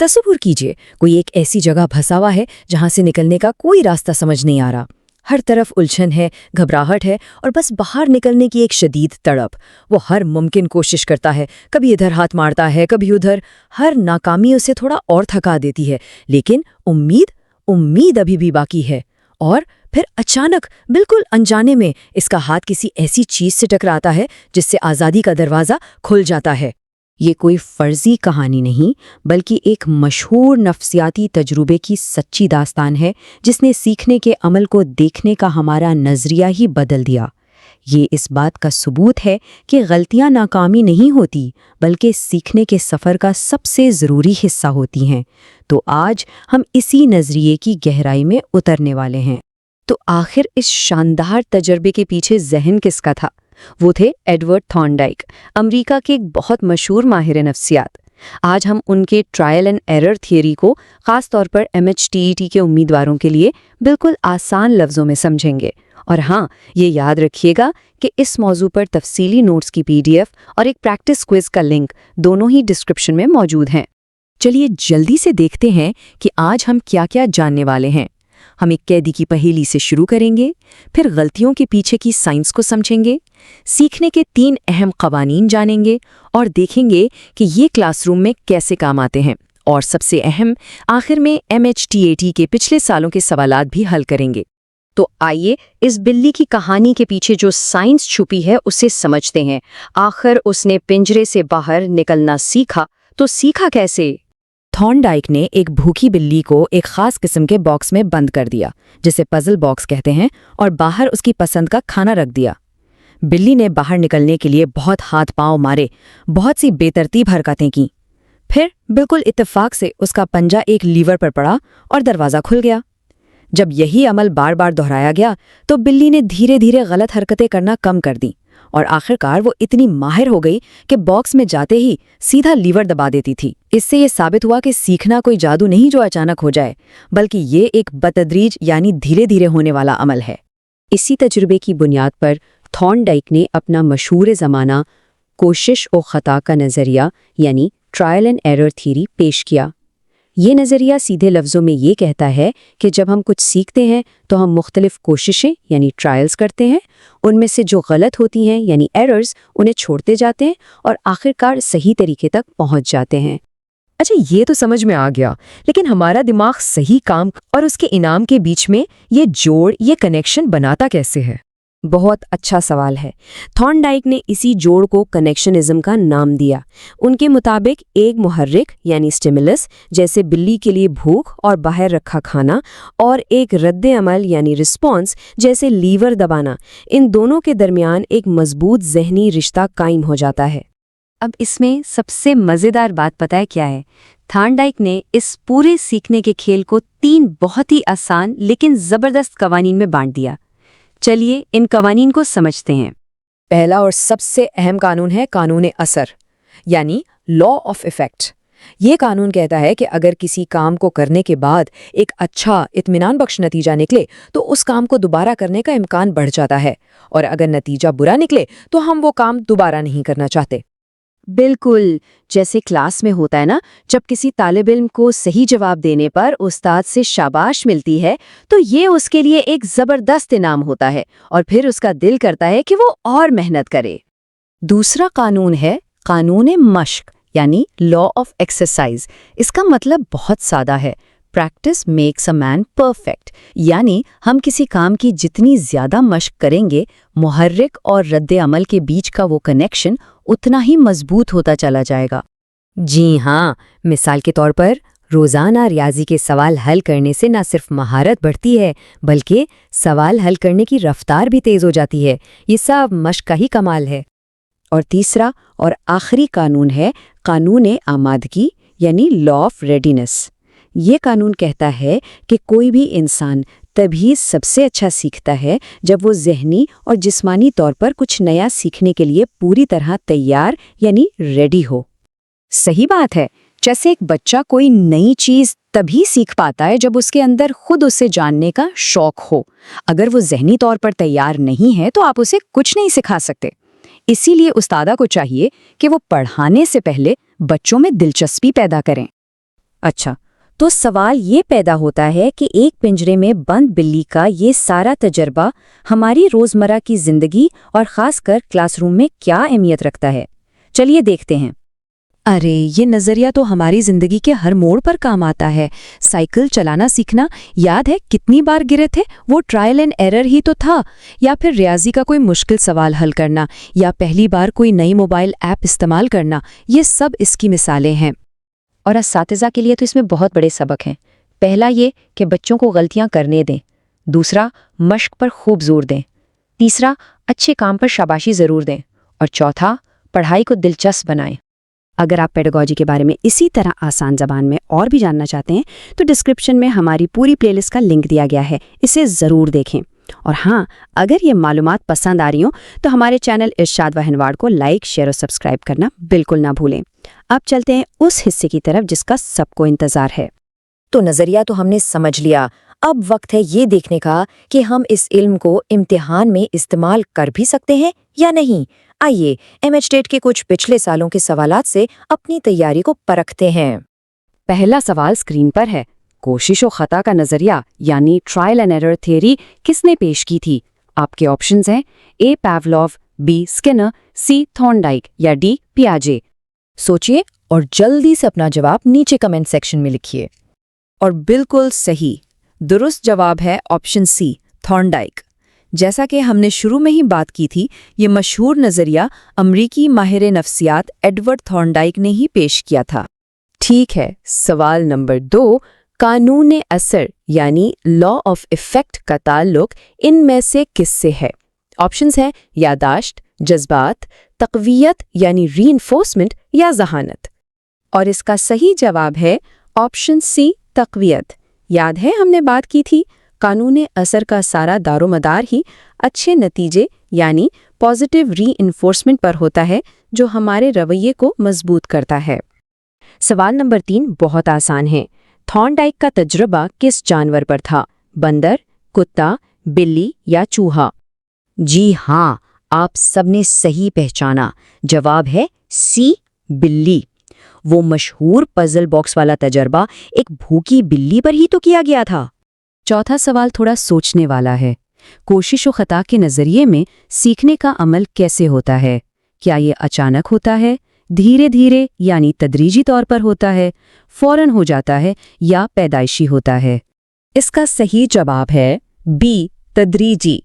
तसव्वुर कीजिए कोई एक ऐसी जगह फंसा हुआ है जहां से निकलने का कोई रास्ता समझ नहीं आ रहा। हर तरफ उलझन है, घबराहट है और बस बाहर निकलने की एक शदीद तड़प। वो हर मुमकिन कोशिश करता है, कभी इधर हाथ मारता है, कभी उधर। हर नाकामी उसे थोड़ा और थका देती है, लेकिन उम्मीद अभी भी बाकी है। और फिर अचानक बिल्कुल अनजाने में इसका हाथ किसी ऐसी चीज से टकराता है जिससे आज़ादी का दरवाज़ा खुल जाता है। ये कोई फर्जी कहानी नहीं, बल्कि एक मशहूर नफ्सियाती तजुर्बे की सच्ची दास्तान है जिसने सीखने के अमल को देखने का हमारा नज़रिया ही बदल दिया। ये इस बात का सबूत है कि गलतियां नाकामी नहीं होती, बल्कि सीखने के सफ़र का सबसे ज़रूरी हिस्सा होती हैं। तो आज हम इसी नज़रिए की गहराई में उतरने वाले हैं। तो आखिर इस शानदार तजर्बे के पीछे जहन किसका था? वो थे एडवर्ड थॉर्नडाइक, अमेरिका के एक बहुत मशहूर माहिर नफ्सियात। आज हम उनके ट्रायल एंड एरर थियरी को ख़ास तौर पर MHTET के उम्मीदवारों के लिए बिल्कुल आसान लफ्ज़ों में समझेंगे। और हाँ, ये याद रखिएगा कि इस मौजू पर तफसीली नोट्स की PDF और एक प्रैक्टिस क्विज का लिंक दोनों ही डिस्क्रिप्शन में मौजूद हैं। चलिए जल्दी से देखते हैं कि आज हम क्या क्या जानने वाले हैं। हम एक कैदी की पहेली से शुरू करेंगे, फिर गलतियों के पीछे की साइंस को समझेंगे, सीखने के 3 अहम कवानीन जानेंगे और देखेंगे कि ये क्लासरूम में कैसे काम आते हैं। और सबसे अहम, आखिर में MHTET के पिछले सालों के सवालात भी हल करेंगे। तो आइए इस बिल्ली की कहानी के पीछे जो साइंस छुपी है उसे समझते हैं। आखिर उसने पिंजरे से बाहर निकलना सीखा, तो सीखा कैसे? थॉर्नडाइक ने एक भूखी बिल्ली को एक खास किस्म के बॉक्स में बंद कर दिया, जिसे पजल बॉक्स कहते हैं, और बाहर उसकी पसंद का खाना रख दिया। बिल्ली ने बाहर निकलने के लिए बहुत हाथ पांव मारे, बहुत सी बेतरतीब हरकतें की। फिर बिल्कुल इत्तेफाक से उसका पंजा एक लीवर पर पड़ा और दरवाज़ा खुल गया। जब यही अमल बार बार दोहराया गया तो बिल्ली ने धीरे धीरे गलत हरकतें करना कम कर दी और आखिरकार वो इतनी माहिर हो गई कि बॉक्स में जाते ही सीधा लीवर दबा देती थी। इससे ये साबित हुआ कि सीखना कोई जादू नहीं जो अचानक हो जाए, बल्कि ये एक बतदरीज यानी धीरे धीरे होने वाला अमल है। इसी तजुर्बे की बुनियाद पर थॉर्नडाइक ने अपना मशहूर ज़माना कोशिश और ख़ता का नज़रिया यानी ट्रायल एंड एरर थ्योरी पेश किया। ये नज़रिया सीधे लफ्ज़ों में ये कहता है कि जब हम कुछ सीखते हैं तो हम मुख्तलिफ कोशिशें यानी ट्रायल्स करते हैं, उनमें से जो गलत होती हैं यानी एरर्स उन्हें छोड़ते जाते हैं और आखिरकार सही तरीके तक पहुंच जाते हैं। अच्छा, ये तो समझ में आ गया, लेकिन हमारा दिमाग सही काम और उसके इनाम के बीच में ये जोड़, ये कनेक्शन बनाता कैसे है? बहुत अच्छा सवाल है। थॉर्नडाइक ने इसी जोड़ को कनेक्शनिज्म का नाम दिया। उनके मुताबिक एक मुहर्रिक यानी स्टिमुलस जैसे बिल्ली के लिए भूख और बाहर रखा खाना, और एक रद्द अमल यानी रिस्पॉन्स जैसे लीवर दबाना, इन दोनों के दरमियान एक मजबूत जहनी रिश्ता कायम हो जाता है। अब इसमें सबसे मज़ेदार बात पता है क्या है? थॉर्नडाइक ने इस पूरे सीखने के खेल को 3 बहुत ही आसान लेकिन ज़बरदस्त कवानीन में बांट दिया। चलिए इन कवानीन को समझते हैं। पहला और सबसे अहम कानून है कानून असर यानी लॉ ऑफ इफेक्ट। ये कानून कहता है कि अगर किसी काम को करने के बाद एक अच्छा इत्मीनान बख्श नतीजा निकले तो उस काम को दोबारा करने का इम्कान बढ़ जाता है, और अगर नतीजा बुरा निकले तो हम वो काम दोबारा नहीं करना चाहते। बिल्कुल जैसे क्लास में होता है ना, जब किसी तालिब इल्म को सही जवाब देने पर उस्ताद से शाबाश मिलती है तो ये उसके लिए एक ज़बरदस्त इनाम होता है और फिर उसका दिल करता है कि वो और मेहनत करे। दूसरा कानून है कानून मश्क यानी लॉ ऑफ एक्सरसाइज। इसका मतलब बहुत सादा है, practice makes a man perfect, यानी हम किसी काम की जितनी ज्यादा मश्क करेंगे, मुहर्रिक और रद्द अमल के बीच का वो कनेक्शन उतना ही मजबूत होता चला जाएगा। जी हाँ, मिसाल के तौर पर रोज़ाना रियाजी के सवाल हल करने से न सिर्फ महारत बढ़ती है, बल्कि सवाल हल करने की रफ्तार भी तेज़ हो जाती है। ये सब मश्क का ही कमाल है। और तीसरा और आखिरी कानून है कानून आमादगी यानी लॉ ऑफ रेडीनेस। ये कानून कहता है कि कोई भी इंसान तभी सबसे अच्छा सीखता है जब वो ज़हनी और जिस्मानी तौर पर कुछ नया सीखने के लिए पूरी तरह तैयार यानी रेडी हो। सही बात है, जैसे एक बच्चा कोई नई चीज़ तभी सीख पाता है जब उसके अंदर खुद उसे जानने का शौक हो। अगर वो ज़हनी तौर पर तैयार नहीं है तो आप उसे कुछ नहीं सिखा सकते। इसीलिए उस्तादा को चाहिए कि वो पढ़ाने से पहले बच्चों में दिलचस्पी पैदा करें। اچھا، تو سوال یہ پیدا ہوتا ہے کہ ایک پنجرے میں بند بلی کا یہ سارا تجربہ ہماری روزمرہ کی زندگی اور خاص کر کلاس روم میں کیا اہمیت رکھتا ہے؟ چلیے دیکھتے ہیں۔ ارے یہ نظریہ تو ہماری زندگی کے ہر موڑ پر کام آتا ہے۔ سائیکل چلانا سیکھنا، یاد ہے کتنی بار گرے تھے؟ وہ ٹرائل اینڈ ایرر ہی تو تھا۔ یا پھر ریاضی کا کوئی مشکل سوال حل کرنا، یا پہلی بار کوئی نئی موبائل ایپ استعمال کرنا، یہ سب اس کی مثالیں ہیں۔ اور اساتذہ کے لیے تو اس میں بہت بڑے سبق ہیں۔ پہلا یہ کہ بچوں کو غلطیاں کرنے دیں، دوسرا مشق پر خوب زور دیں، تیسرا اچھے کام پر شاباشی ضرور دیں، اور چوتھا پڑھائی کو دلچسپ بنائیں۔ اگر آپ پیڈاگوجی کے بارے میں اسی طرح آسان زبان میں اور بھی جاننا چاہتے ہیں تو ڈسکرپشن میں ہماری پوری پلے لسٹ کا لنک دیا گیا ہے، اسے ضرور دیکھیں۔ اور ہاں، اگر یہ معلومات پسند آ رہی ہوں تو ہمارے چینل ارشاد و ہنواڑ کو لائک، شیئر اور سبسکرائب کرنا بالکل نہ بھولیں۔ اب چلتے ہیں اس حصے کی طرف جس کا سب کو انتظار ہے۔ تو نظریہ تو ہم نے سمجھ لیا، اب وقت ہے یہ دیکھنے کا کہ ہم اس علم کو امتحان میں استعمال کر بھی سکتے ہیں یا نہیں۔ آئیے MHTET کے کچھ پچھلے سالوں کے سوالات سے اپنی تیاری کو پرکھتے ہیں۔ پہلا سوال اسکرین پر ہے۔ کوشش و خطا کا نظریہ یعنی ٹرائل اینڈ ایرر تھیوری کس نے پیش کی تھی؟ آپ کے آپشنز ہیں A Pavlov, B Skinner, C تھورنڈائک یا D پیاجے۔ سوچئے اور جلدی سے اپنا جواب نیچے کمنٹ سیکشن میں لکھیے۔ اور بالکل صحیح، درست جواب ہے آپشن C تھورنڈائک۔ جیسا کہ ہم نے شروع میں ہی بات کی تھی، یہ مشہور نظریہ امریکی ماہر نفسیات ایڈورڈ تھورنڈائک نے ہی پیش کیا تھا۔ ٹھیک ہے، سوال نمبر 2، قانون اثر یعنی لا آف ایفیکٹ کا تعلق ان میں سے کس سے ہے؟ آپشنز ہیں یادداشت، جذبات، تقویت یعنی ری انفورسمنٹ یا ذہانت۔ اور اس کا صحیح جواب ہے آپشن C تقویت۔ یاد ہے ہم نے بات کی تھی، قانون اثر کا سارا دار و مدار ہی اچھے نتیجے یعنی پازیٹیو ری انفورسمنٹ پر ہوتا ہے، جو ہمارے رویے کو مضبوط کرتا ہے۔ سوال نمبر 3 بہت آسان ہے۔ تھورنڈائک کا تجربہ کس جانور پر تھا؟ بندر، کتا، بلی یا چوہا؟ جی ہاں، آپ سب نے صحیح پہچانا، جواب ہے C بلی۔ وہ مشہور پزل باکس والا تجربہ ایک بھوکی بلی پر ہی تو کیا گیا تھا۔ چوتھا سوال تھوڑا سوچنے والا ہے۔ کوشش و خطا کے نظریے میں سیکھنے کا عمل کیسے ہوتا ہے؟ کیا یہ اچانک ہوتا ہے، دھیرے دھیرے یعنی تدریجی طور پر ہوتا ہے، فوراً ہو جاتا ہے یا پیدائشی ہوتا ہے؟ اس کا صحیح جواب ہے B تدریجی۔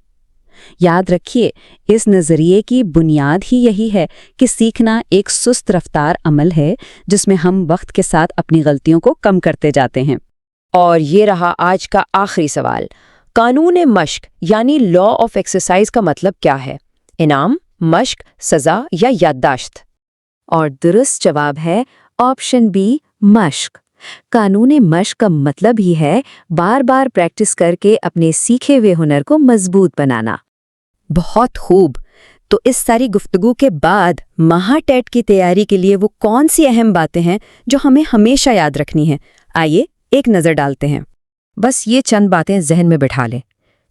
یاد رکھیے، اس نظریے کی بنیاد ہی یہی ہے کہ سیکھنا ایک سست رفتار عمل ہے جس میں ہم وقت کے ساتھ اپنی غلطیوں کو کم کرتے جاتے ہیں۔ اور یہ رہا آج کا آخری سوال، قانون مشق یعنی لا آف ایکسرسائز کا مطلب کیا ہے؟ انعام، مشق، سزا یا یادداشت؟ اور درست جواب ہے آپشن B مشق۔ قانون مشق کا مطلب ہی ہے بار بار پریکٹس کر کے اپنے سیکھے ہوئے ہنر کو مضبوط بنانا۔ بہت خوب۔ تو اس ساری گفتگو کے بعد MHTET کی تیاری کے لیے وہ کون سی اہم باتیں ہیں جو ہمیں ہمیشہ یاد رکھنی ہیں؟ آئیے ایک نظر ڈالتے ہیں۔ بس یہ چند باتیں ذہن میں بٹھا لیں۔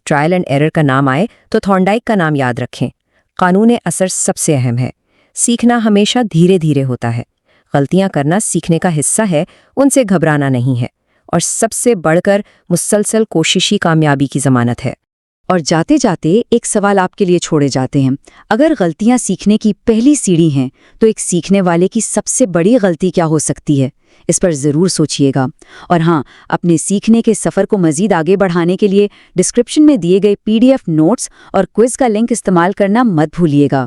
ٹرائل اینڈ ایرر کا نام آئے تو تھورنڈائک کا نام یاد رکھیں۔ قانون اثر سب سے اہم ہے۔ سیکھنا ہمیشہ دھیرے دھیرے ہوتا ہے۔ غلطیاں کرنا سیکھنے کا حصہ ہے، ان سے گھبرانا نہیں ہے۔ اور سب سے بڑھ کر مسلسل کوشش ہی کامیابی کی ضمانت ہے۔ اور جاتے جاتے ایک سوال آپ کے لیے چھوڑے جاتے ہیں۔ اگر غلطیاں سیکھنے کی پہلی سیڑھی ہیں تو ایک سیکھنے والے کی سب سے بڑی غلطی کیا ہو سکتی ہے؟ اس پر ضرور سوچئے گا۔ اور ہاں، اپنے سیکھنے کے سفر کو مزید آگے بڑھانے کے لیے ڈسکرپشن میں دیے گئے PDF نوٹس اور کوئز کا لنک استعمال کرنا مت بھولیے گا۔